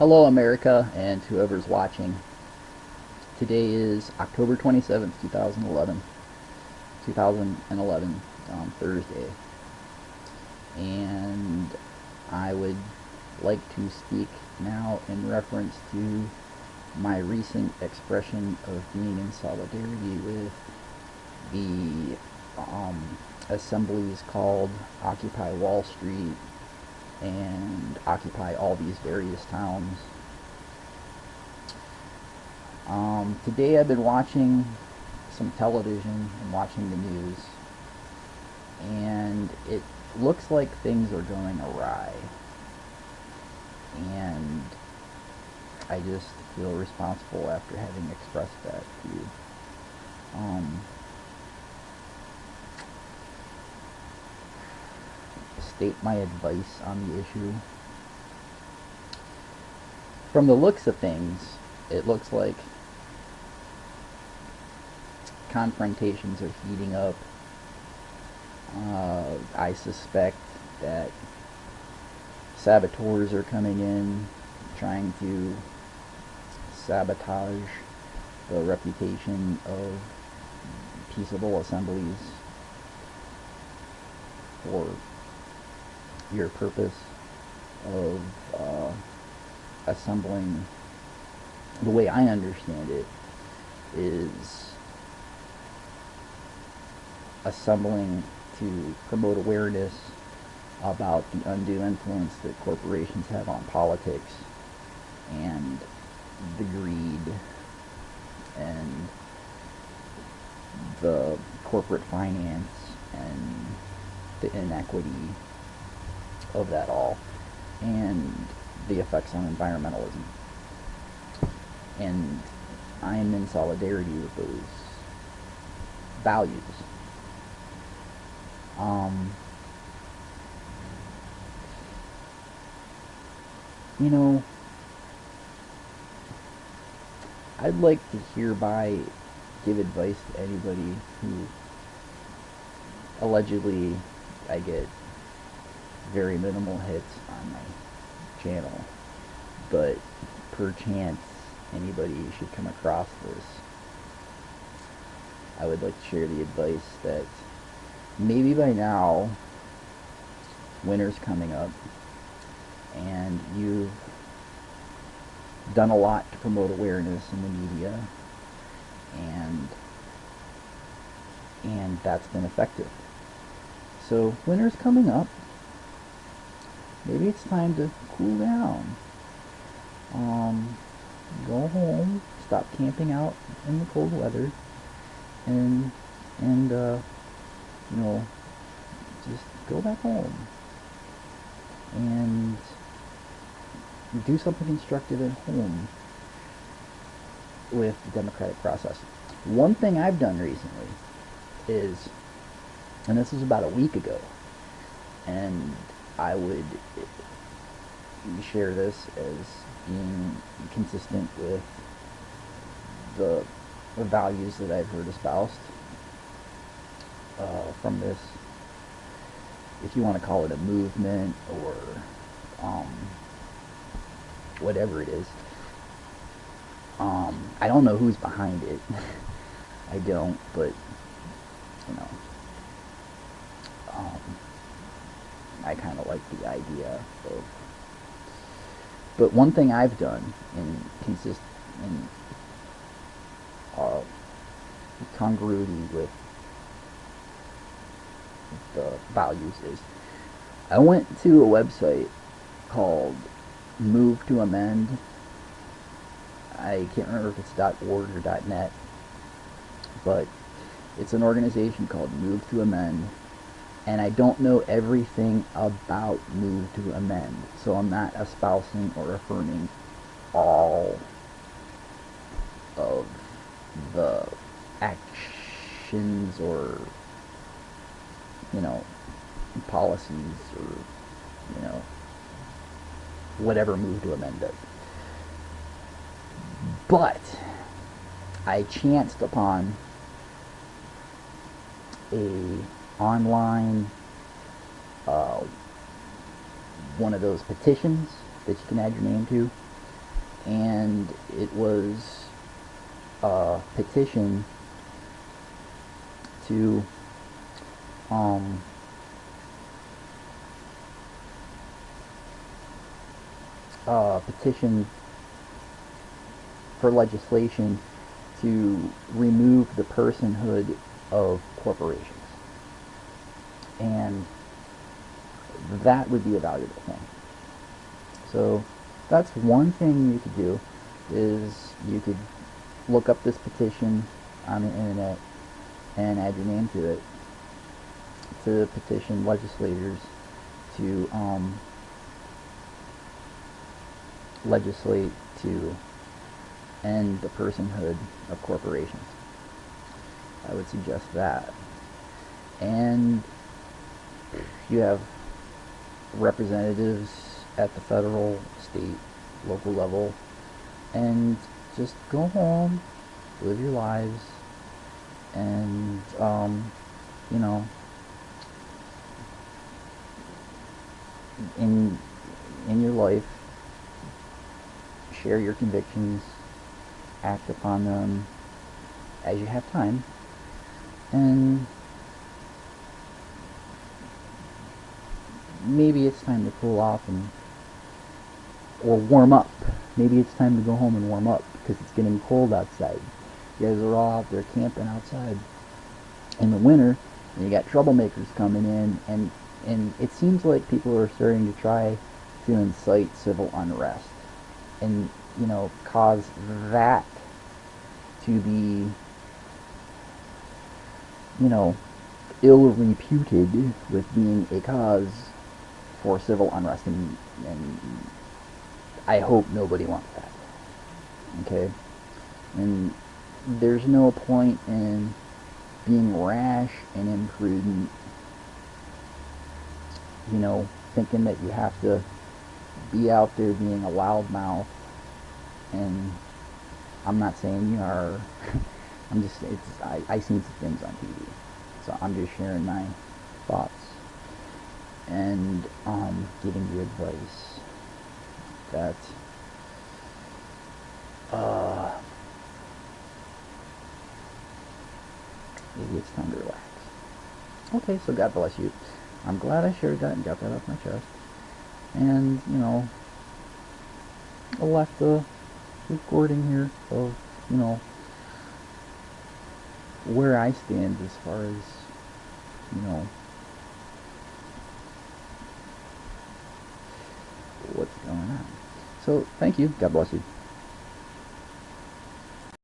Hello, America, and whoever's watching. Today is October 27th, 2011, Thursday. And I would like to speak now in reference to my recent expression of being in solidarity with the assemblies called Occupy Wall Street and Occupy all these various towns. Today I've been watching some television and watching the news, and it looks like things are going awry. And I just feel responsible after having expressed that to you. State my advice on the issue. From the looks of things, it looks like confrontations are heating up. I suspect that saboteurs are coming in, trying to sabotage the reputation of peaceable assemblies for your purpose of assembling. The way I understand it is assembling to promote awareness about the undue influence that corporations have on politics and the greed and the corporate finance and the inequity of that all, and the effects on environmentalism. And I am in solidarity with those values. I'd like to hereby give advice to anybody who allegedly I get very minimal hits on my channel, but perchance anybody should come across this. I would like to share the advice that maybe by now winter's coming up and you've done a lot to promote awareness in the media, and that's been effective. So winter's coming up. Maybe it's time to cool down. Go home, stop camping out in the cold weather, and just go back home and do something constructive at home with the democratic process. One thing I've done recently is, and this was about a week ago, and I would share this as being consistent with the values that I've heard espoused from this, if you want to call it a movement or whatever it is. I don't know who's behind it. I don't, but I kind of like the idea of. But one thing I've done in congruity with the values is I went to a website called Move to Amend. I can't remember if it's .org or .net, but it's an organization called Move to Amend, and I don't know everything about Move to Amend, so I'm not espousing or affirming all of the actions or policies or whatever Move to Amend does. But I chanced upon a online one of those petitions that you can add your name to, and it was a petition to petition for legislation to remove the personhood of corporations. And that would be a valuable thing. So that's one thing you could do, is you could look up this petition on the internet and add your name to it, to petition legislators to legislate to end the personhood of corporations. I would suggest that. And you have representatives at the federal, state, local level, and just go home, live your lives, and you know, in your life, share your convictions, act upon them as you have time, and maybe it's time to cool off or warm up. Maybe it's time to go home and warm up because it's getting cold outside. You guys are all out there camping outside in the winter, and you got troublemakers coming in, and it seems like people are starting to try to incite civil unrest and, you know, cause that to be, you know, ill reputed with being a cause for civil unrest, and I hope nobody wants that. Okay? And there's no point in being rash and imprudent, you know, thinking that you have to be out there being a loudmouth. And I'm not saying you are. I'm just, I seen some things on TV, so I'm just sharing my thoughts and giving you advice that maybe it's time to relax. Okay, so God bless you. I'm glad I shared that and got that off my chest. And, you know, I left a recording here of, you know, where I stand as far as, you know, what's going on. So, thank you. God bless you.